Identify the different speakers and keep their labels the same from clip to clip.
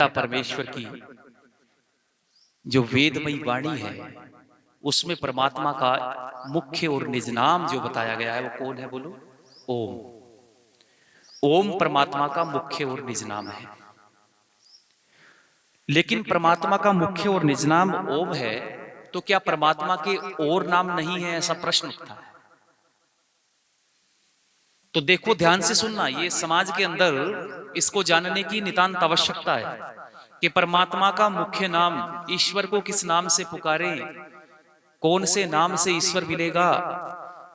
Speaker 1: परमेश्वर की जो वेदमयी वाणी है उसमें परमात्मा का मुख्य और निज नाम जो बताया गया है वो कौन है बोलो? ओम। ओम परमात्मा का मुख्य और निज नाम है। लेकिन परमात्मा का मुख्य और निज नाम ओम है तो क्या परमात्मा के और नाम नहीं है, ऐसा प्रश्न उठता है। तो देखो ध्यान से सुनना, ये समाज के अंदर इसको जानने की नितांत आवश्यकता है कि परमात्मा का मुख्य नाम, ईश्वर को किस नाम से पुकारें, कौन से नाम से ईश्वर मिलेगा,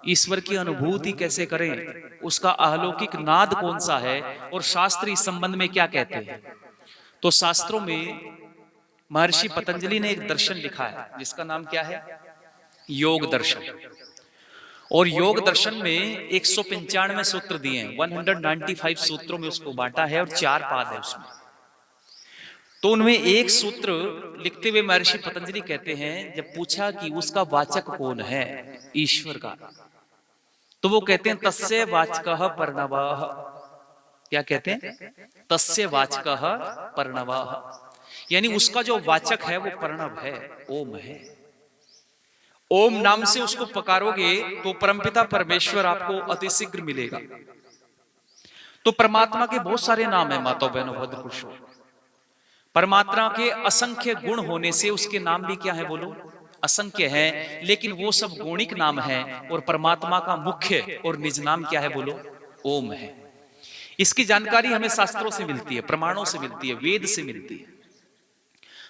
Speaker 1: ईश्वर की अनुभूति कैसे करें, उसका अलौकिक नाद कौन सा है और शास्त्र इस संबंध में क्या कहते हैं। तो शास्त्रों में महर्षि पतंजलि ने एक दर्शन लिखा है जिसका नाम क्या है? योग दर्शन। और योग दर्शन में 195 सूत्र दिए हैं, 195 सूत्रों में उसको बांटा है और 4 पाद है उसमें। तो उनमें एक सूत्र लिखते हुए महर्षि पतंजलि कहते हैं, जब पूछा कि उसका वाचक कौन है ईश्वर का, तो वो कहते हैं तस्य वाचकः प्रणवः। क्या कहते हैं? तस्य वाचकः प्रणवः, यानी उसका जो वाचक है वो प्रणव है, ओम है। ओम नाम से उसको पुकारोगे तो परमपिता परमेश्वर आपको अतिशीघ्र मिलेगा। तो परमात्मा के बहुत सारे नाम है माता बहनों, भद्र पुरुषों। परमात्मा के असंख्य गुण होने से उसके नाम भी क्या है बोलो? असंख्य है। लेकिन वो सब गौणिक नाम है और परमात्मा का मुख्य और निज नाम क्या है बोलो? ओम है। इसकी जानकारी हमें शास्त्रों से मिलती है, प्रमाणों से मिलती है, वेद से मिलती है।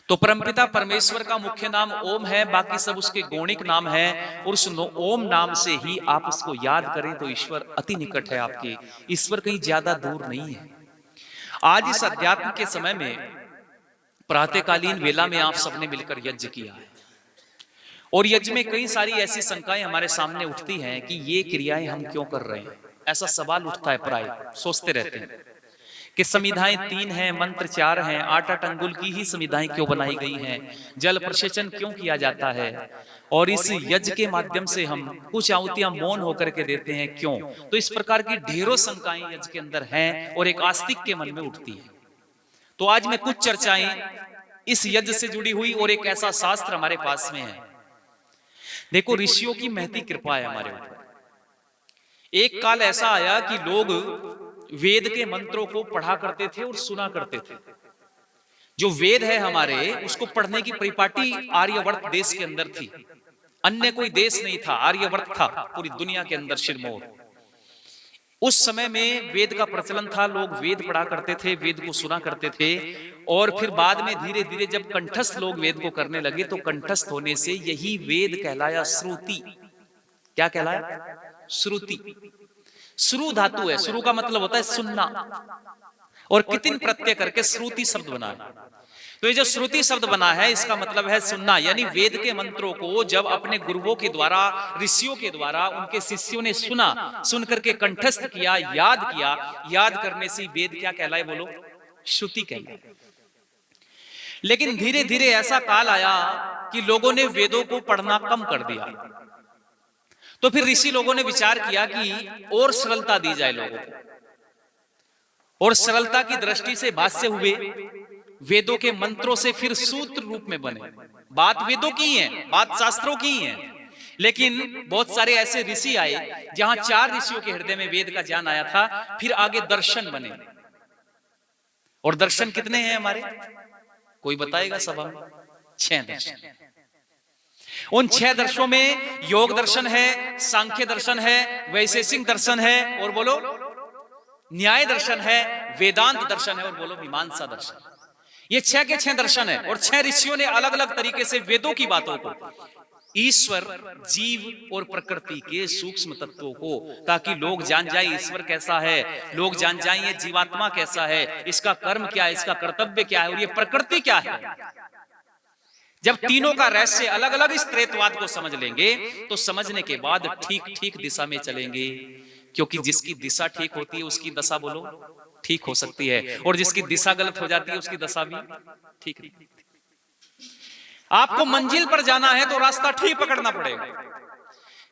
Speaker 1: तो परमपिता परमेश्वर का मुख्य नाम ओम है, बाकी सब उसके गौणिक नाम है। और उस ओम नाम से ही आप उसको याद करें तो ईश्वर अति निकट है आपके, ईश्वर कहीं ज्यादा दूर नहीं है। आज इस अध्यात्म के समय में प्रातःकालीन वेला में आप सबने मिलकर यज्ञ किया है और यज्ञ में कई सारी ऐसी शंकाएं हमारे सामने उठती हैं कि ये क्रियाएं हम क्यों कर रहे हैं। ऐसा सवाल उठता है, प्राय सोचते रहते हैं कि संविधाएं 3 हैं, मंत्र 4 हैं, 8-8 अंगुल की ही संविधाएं क्यों बनाई गई हैं, जल प्रसेचन क्यों किया जाता है, और इस यज्ञ के माध्यम से हम कुछ आहुतियां मौन होकर के देते हैं क्यों। तो इस प्रकार की ढेरों शंकाएं यज्ञ के अंदर हैं और एक आस्तिक के मन में उठती है। तो आज मैं कुछ चर्चाएं इस यज्ञ से जुड़ी हुई और एक ऐसा शास्त्र हमारे पास में है। देखो ऋषियों की महती कृपा है हमारे ऊपर। एक काल ऐसा आया कि लोग वेद के मंत्रों को पढ़ा करते थे और सुना करते थे। जो वेद है हमारे, उसको पढ़ने की परिपाटी आर्यवर्त देश के अंदर थी, अन्य कोई देश नहीं था, आर्यवर्त था पूरी दुनिया के अंदर सिरमौर। उस समय में वेद का प्रचलन था, लोग वेद पढ़ा करते थे, वेद को सुना करते थे। और फिर बाद में धीरे धीरे जब कंठस्थ लोग वेद को करने लगे तो कंठस्थ होने से यही वेद कहलाया श्रुति। क्या कहलाया? श्रुति। श्रु धातु है, श्रु का मतलब होता है सुनना, और कितिन प्रत्यय करके श्रुति शब्द बना है। तो ये जो श्रुति शब्द बना है इसका मतलब है सुनना, यानी वेद के मंत्रों को जब अपने गुरुओं के द्वारा, ऋषियों के द्वारा उनके शिष्यों ने सुना, सुन करके कंठस्थ किया, याद किया, याद करने से वेद क्या कहलाए बोलो? श्रुति कहलाए। लेकिन धीरे धीरे ऐसा काल आया कि लोगों ने वेदों को पढ़ना कम कर दिया। तो फिर ऋषि लोगों ने विचार किया कि और सरलता दी जाए लोगों को, और सरलता की दृष्टि से भाष्य हुए, वेदों के मंत्रों से फिर सूत्र रूप में बने। बात वेदों की है, बात शास्त्रों की है, लेकिन बहुत सारे ऐसे ऋषि आए जहां 4 ऋषियों के हृदय में वेद का ज्ञान आया था। फिर आगे दर्शन बने, और दर्शन कितने हैं हमारे? कोई बताएगा सभा में? 6 दर्शन। उन 6 दर्शनों में योग दर्शन है, सांख्य दर्शन है, वैशेषिक दर्शन है, और बोलो न्याय दर्शन है, वेदांत दर्शन है, और बोलो मीमांसा दर्शन। ये 6 के 6 दर्शन है। और 6 ऋषियों ने अलग अलग तरीके से वेदों की बातों को, ईश्वर, जीव और प्रकृति के सूक्ष्म तत्वों को, ताकि लोग जान जाए ईश्वर कैसा है, लोग जान जाए ये जीवात्मा कैसा है, इसका कर्म क्या है, इसका कर्तव्य क्या है, और ये प्रकृति क्या है। जब तीनों का रहस्य अलग अलग इस त्रैतवाद को समझ लेंगे तो समझने के बाद ठीक ठीक दिशा में चलेंगे। क्योंकि जिसकी दिशा ठीक होती है उसकी दशा बोलो ठीक हो सकती है, और जिसकी दिशा गलत हो जाती है उसकी दशा भी ठीक नहीं। आपको मंजिल पर जाना है तो रास्ता ठीक पकड़ना पड़ेगा।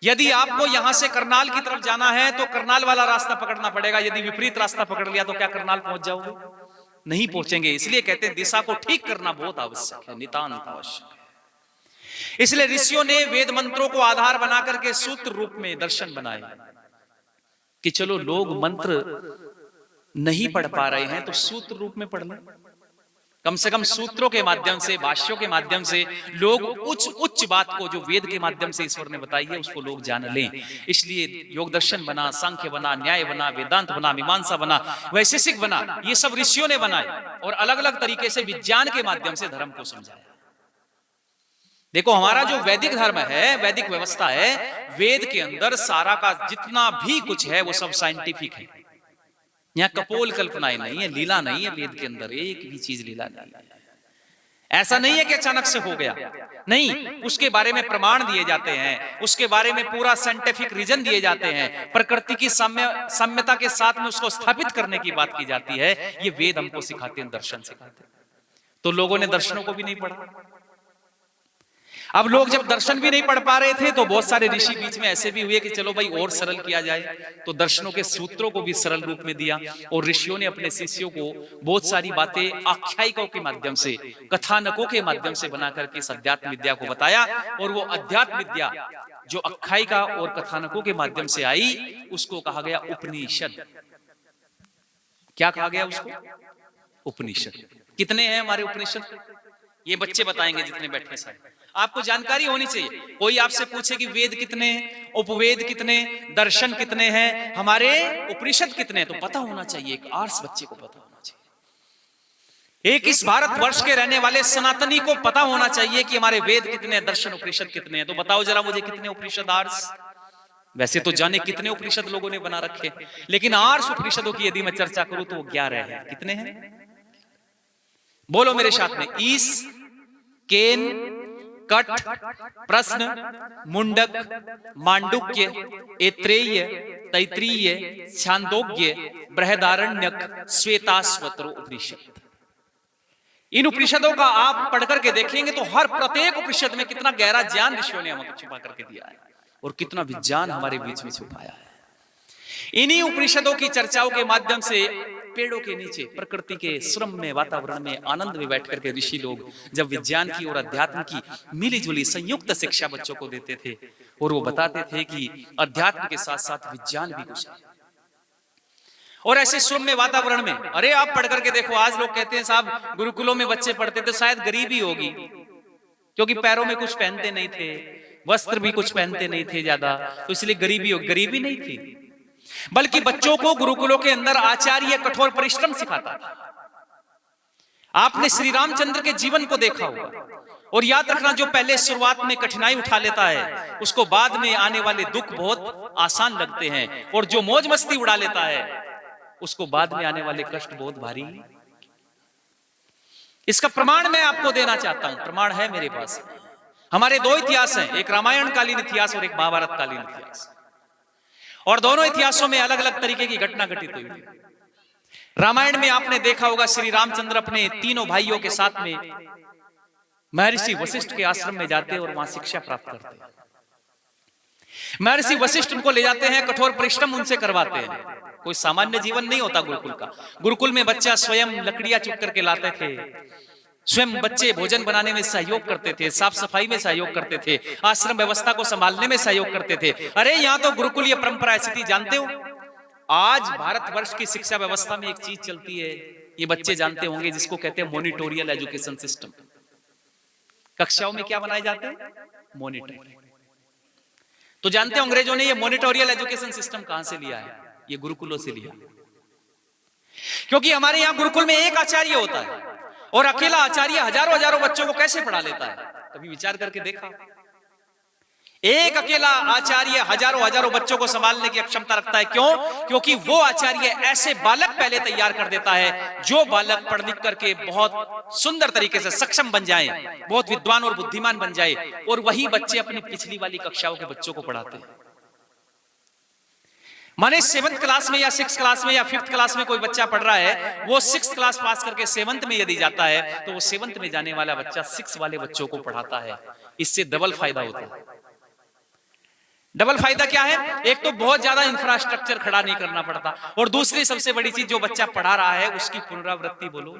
Speaker 1: यदि आपको यहां से करनाल की तरफ जाना है तो करनाल वाला रास्ता पकड़ना पड़ेगा। यदि विपरीत रास्ता पकड़ लिया तो क्या करनाल पहुंच जाओगे? नहीं पहुंचेंगे। इसलिए कहते हैं दिशा को ठीक करना बहुत आवश्यक है, नितांत आवश्यक है। इसलिए ऋषियों ने वेद मंत्रों को आधार बना करके सूत्र रूप में दर्शन बनाए कि चलो लोग मंत्र नहीं पढ़ पा रहे हैं तो सूत्र रूप में पढ़ लें। कम से कम सूत्रों के माध्यम से, भाष्यों के माध्यम से लोग उच्च बात को जो वेद के माध्यम से ईश्वर ने बताई है उसको लोग जान लें। इसलिए योग दर्शन बना, सांख्य बना, न्याय बना, वेदांत बना, मीमांसा बना, वैशेषिक बना। ये सब ऋषियों ने बनाए और अलग अलग तरीके से विज्ञान के माध्यम से धर्म को समझाया। देखो हमारा जो वैदिक धर्म है, वैदिक व्यवस्था है, वेद के अंदर सारा का जितना भी कुछ है वो सब साइंटिफिक है। यहाँ कपोल कल्पनाएं नहीं है, लीला नहीं है। वेद के अंदर एक भी चीज लीला नहीं है। ऐसा नहीं है कि अचानक से हो गया, नहीं, उसके बारे में प्रमाण दिए जाते हैं, उसके बारे में पूरा साइंटिफिक रीजन दिए जाते हैं, प्रकृति की साम्यता के साथ में उसको स्थापित करने की बात की जाती है। ये वेद हमको सिखाते हैं, दर्शन सिखाते हैं। तो लोगों ने दर्शनों को भी नहीं पढ़ा। अब लोग जब दर्शन भी नहीं पढ़ पा रहे थे तो बहुत सारे ऋषि बीच में ऐसे भी हुए कि चलो भाई और सरल किया जाए, तो दर्शनों के सूत्रों को भी सरल रूप में दिया। और ऋषियों ने अपने शिष्यों को बहुत सारी बातें आख्यायिकों के माध्यम से, कथानकों के माध्यम से बना करके इस अध्यात्म विद्या को बताया। और वो अध्यात्म विद्या जो आख्यायिका और कथानकों के माध्यम से आई उसको कहा गया उपनिषद। क्या कहा गया उसको? उपनिषद। कितने हैं हमारे उपनिषद? ये बच्चे बताएंगे जितने बैठे सारे। आपको जानकारी होनी चाहिए। कोई आपसे पूछे कि वेद कितने, उपवेद कितने, दर्शन कितने हैं, हमारे उपनिषद कितने हैं, तो पता होना चाहिए। एक आर्ट्स बच्चे को पता होना चाहिए। एक इस भारत वर्ष के रहने वाले सनातनी को पता होना चाहिए कि हमारे वेद कितने, दर्शन उपनिषद कितने हैं। तो बताओ जरा मुझे कितने उपनिषद आर्ट्स? वैसे तो जाने कितने उपनिषद लोगों ने बना रखे, लेकिन आर्ट्स उपनिषदों की यदि मैं चर्चा करूं तो 11 है। कितने हैं? बोलो मेरे साथ में। ईश, केन, कट, प्रश्न, मुंडक, मांडुक्य, ऐत्रेय, तैत्तिरीय, छांदोग्य, बृहदारण्यक, श्वेताश्वतर उपनिषद। इन उपनिषदों का आप पढ़ करके देखेंगे तो हर प्रत्येक उपनिषद में कितना गहरा ज्ञान ऋषियों ने हमको छुपा करके दिया है और कितना विज्ञान हमारे बीच में छुपाया है। इन्हीं उपनिषदों की चर्चाओं के माध्यम से पेड़ों के नीचे, प्रकृति के सुरम्य वातावरण में, आनंद में बैठ करके ऋषि लोग जब विज्ञान की और अध्यात्म की मिलीजुली संयुक्त शिक्षा बच्चों को देते थे और वो बताते थे कि अध्यात्म के साथ साथ विज्ञान भी कुछ है। और ऐसे सुरम्य वातावरण में, अरे आप पढ़ करके देखो, आज लोग कहते हैं साहब गुरुकुलों में बच्चे पढ़ते थे, शायद गरीबी होगी क्योंकि पैरों में कुछ पहनते नहीं थे, वस्त्र भी कुछ पहनते नहीं थे ज्यादा, तो इसलिए गरीबी होगी। गरीबी नहीं थी, बल्कि बच्चों को गुरुकुलों के अंदर आचार्य कठोर परिश्रम सिखाता था। आपने श्री रामचंद्र के जीवन को देखा होगा और याद रखना, जो पहले शुरुआत में कठिनाई उठा लेता है उसको बाद में आने वाले दुख बहुत आसान लगते हैं, और जो मौज मस्ती उड़ा लेता है उसको बाद में आने वाले कष्ट बहुत भारी। इसका प्रमाण मैं आपको देना चाहता हूं, प्रमाण है मेरे पास। हमारे दो इतिहास हैं, एक रामायण कालीन इतिहास और एक महाभारत कालीन इतिहास, और दोनों इतिहासों में अलग अलग तरीके की घटना घटित हुई। रामायण में आपने देखा होगा श्री रामचंद्र अपने तीनों भाइयों के साथ में महर्षि वशिष्ठ के आश्रम में जाते और वहां शिक्षा प्राप्त करते। महर्षि वशिष्ठ उनको ले जाते हैं, कठोर परिश्रम उनसे करवाते हैं। कोई सामान्य जीवन नहीं होता गुरुकुल का। गुरुकुल में बच्चा स्वयं लकड़ियां चुक करके लाते थे, स्वयं बच्चे भोजन बनाने में सहयोग करते थे, साफ सफाई में सहयोग करते थे, आश्रम व्यवस्था को संभालने में सहयोग करते थे। अरे यहाँ तो गुरुकुलीय परंपरा ऐसी थी, जानते हो आज भारतवर्ष की शिक्षा व्यवस्था में एक चीज चलती है, ये बच्चे जानते होंगे, जिसको कहते हैं मॉनिटोरियल एजुकेशन सिस्टम। कक्षाओं में क्या बनाए जाते हैं? मॉनिटर। तो जानते हो अंग्रेजों ने ये मॉनिटोरियल एजुकेशन सिस्टम कहां से लिया है? ये गुरुकुलों से लिया, क्योंकि हमारे यहाँ गुरुकुल में एक आचार्य होता है और अकेला आचार्य हजारों हजारों बच्चों को कैसे पढ़ा लेता है? कभी विचार करके देखा? एक अकेला आचार्य हजारों हजारों बच्चों को संभालने की क्षमता रखता है। क्यों? क्योंकि वो आचार्य ऐसे बालक पहले तैयार कर देता है जो बालक पढ़ लिख करके बहुत सुंदर तरीके से सक्षम बन जाए, बहुत विद्वान और बुद्धिमान बन जाए, और वही बच्चे अपनी पिछली वाली कक्षाओं के बच्चों को पढ़ाते हैं। माने 7th क्लास में या 6th क्लास में या 5th क्लास में कोई बच्चा पढ़ रहा है, वो 6th क्लास पास करके 7th में यदि जाता है तो वो 7th में जाने वाला बच्चा 6 वाले बच्चों को पढ़ाता है। इससे डबल फायदा होता है। डबल फायदा क्या है? एक तो बहुत ज्यादा इंफ्रास्ट्रक्चर खड़ा नहीं करना पड़ता, और दूसरी सबसे बड़ी चीज, जो बच्चा पढ़ा रहा है उसकी पुनरावृत्ति बोलो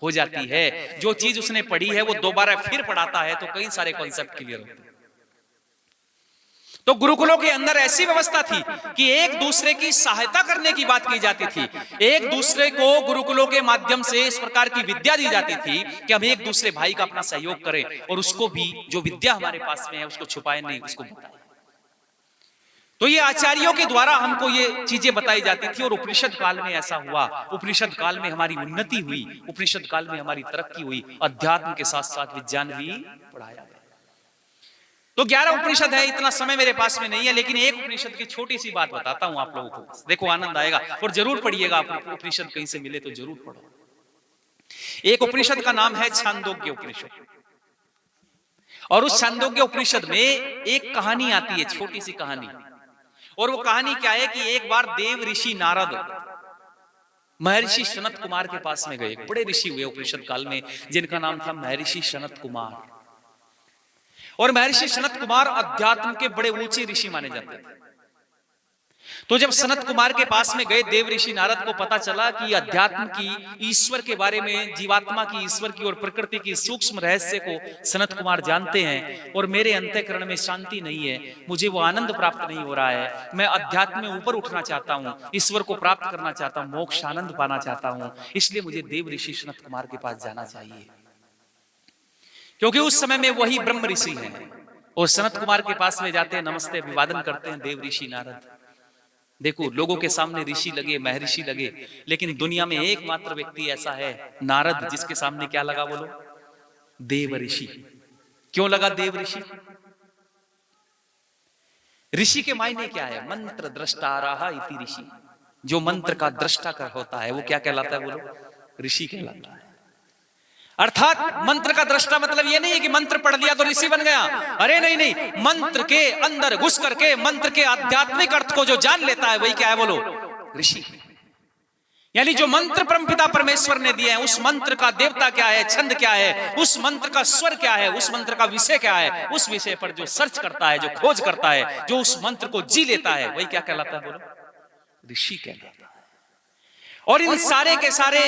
Speaker 1: हो जाती है। जो चीज उसने पढ़ी है वो दोबारा फिर पढ़ाता है तो कई सारे कॉन्सेप्ट क्लियर होते हैं। तो गुरुकुलों के अंदर ऐसी व्यवस्था थी कि एक दूसरे की सहायता करने की बात की जाती थी। एक दूसरे को गुरुकुलों के माध्यम से इस प्रकार की विद्या दी जाती थी कि हम एक दूसरे भाई का अपना सहयोग करें, और उसको भी जो विद्या हमारे पास में है उसको छुपाए नहीं, उसको बताएं। तो ये आचार्यों के द्वारा हमको ये चीजें बताई जाती थी, और उपनिषद काल में ऐसा हुआ। उपनिषद काल में हमारी उन्नति हुई, उपनिषद काल में हमारी तरक्की हुई, अध्यात्म के साथ साथ विज्ञान भी पढ़ाया गया। तो 11 उपनिषद है, इतना समय मेरे पास में नहीं है, लेकिन एक उपनिषद की छोटी सी बात बताता हूं आप लोगों को, देखो आनंद आएगा, और जरूर पढ़िएगा। आप उपनिषद कहीं से मिले तो जरूर पढ़ो। एक उपनिषद का नाम है छांदोग्य उपनिषद, और उस छांदोग्य उपनिषद में एक कहानी आती है, छोटी सी कहानी। और वो कहानी क्या है कि एक बार देव ऋषि नारद महर्षि सनत कुमार के पास में गए। बड़े ऋषि हुए उपनिषद काल में जिनका नाम था महर्षि सनत कुमार, और महर्षि सनत कुमार अध्यात्म के बड़े ऊंचे ऋषि माने जाते थे। तो जब सनत कुमार के पास में गए देव ऋषि नारद को पता चला कि अध्यात्म की, ईश्वर के बारे में, जीवात्मा की, ईश्वर की और प्रकृति की सूक्ष्म रहस्य को सनत कुमार जानते हैं, और मेरे अंतःकरण में शांति नहीं है, मुझे वो आनंद प्राप्त नहीं हो रहा है, मैं अध्यात्म में ऊपर उठना चाहता हूँ, ईश्वर को प्राप्त करना चाहता हूँ, मोक्ष आनंद पाना चाहता हूँ, इसलिए मुझे देव ऋषि सनत कुमार के पास जाना चाहिए, क्योंकि उस समय में वही ब्रह्म ऋषि हैं। और सनत कुमार के पास में जाते हैं, नमस्ते अभिवादन करते हैं देव ऋषि नारद। देखो लोगों के सामने ऋषि लगे, महर्षि लगे, लेकिन दुनिया में एकमात्र व्यक्ति ऐसा है नारद, जिसके सामने क्या लगा बोलो? देव ऋषि। क्यों लगा देव ऋषि? ऋषि के मायने क्या है? मंत्र दृष्टाराह इति ऋषि। जो मंत्र का दृष्टा कर होता है वो क्या कहलाता है बोलो? ऋषि कहलाता है। अर्थात मंत्र का दृष्टा मतलब ये नहीं है कि मंत्र पढ़ लिया तो ऋषि बन गया। अरे नहीं नहीं, मंत्र के अंदर घुस करके मंत्र के आध्यात्मिक अर्थ को जो जान लेता है वही क्या है बोलो? ऋषि। यानी जो मंत्र परमपिता परमेश्वर ने दिए हैं, उस मंत्र का देवता क्या है, छंद क्या है, उस मंत्र का स्वर क्या है, उस मंत्र का विषय क्या है, उस विषय पर जो सर्च करता है, जो खोज करता है, जो उस मंत्र को जी लेता है, वही क्या कहलाता है बोलो? ऋषि कहलाता है। और इन सारे के सारे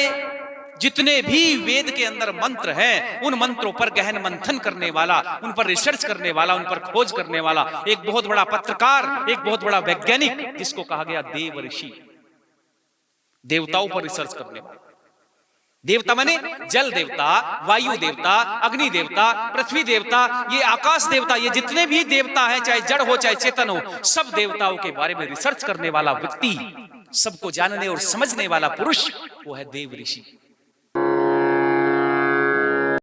Speaker 1: जितने भी वेद के अंदर मंत्र हैं, उन मंत्रों पर गहन मंथन करने वाला, उन पर रिसर्च करने वाला, उन पर खोज करने वाला एक बहुत बड़ा पत्रकार, एक बहुत बड़ा वैज्ञानिक, जिसको कहा गया देव ऋषि। देवताओं पर रिसर्च करने वाला। देवता माने जल देवता, वायु देवता, अग्नि देवता, पृथ्वी देवता, ये आकाश देवता, ये जितने भी देवता हैं, चाहे जड़ हो चाहे चेतन हो, सब देवताओं के बारे में रिसर्च करने वाला व्यक्ति, सबको जानने और समझने वाला पुरुष, वो है देव ऋषि।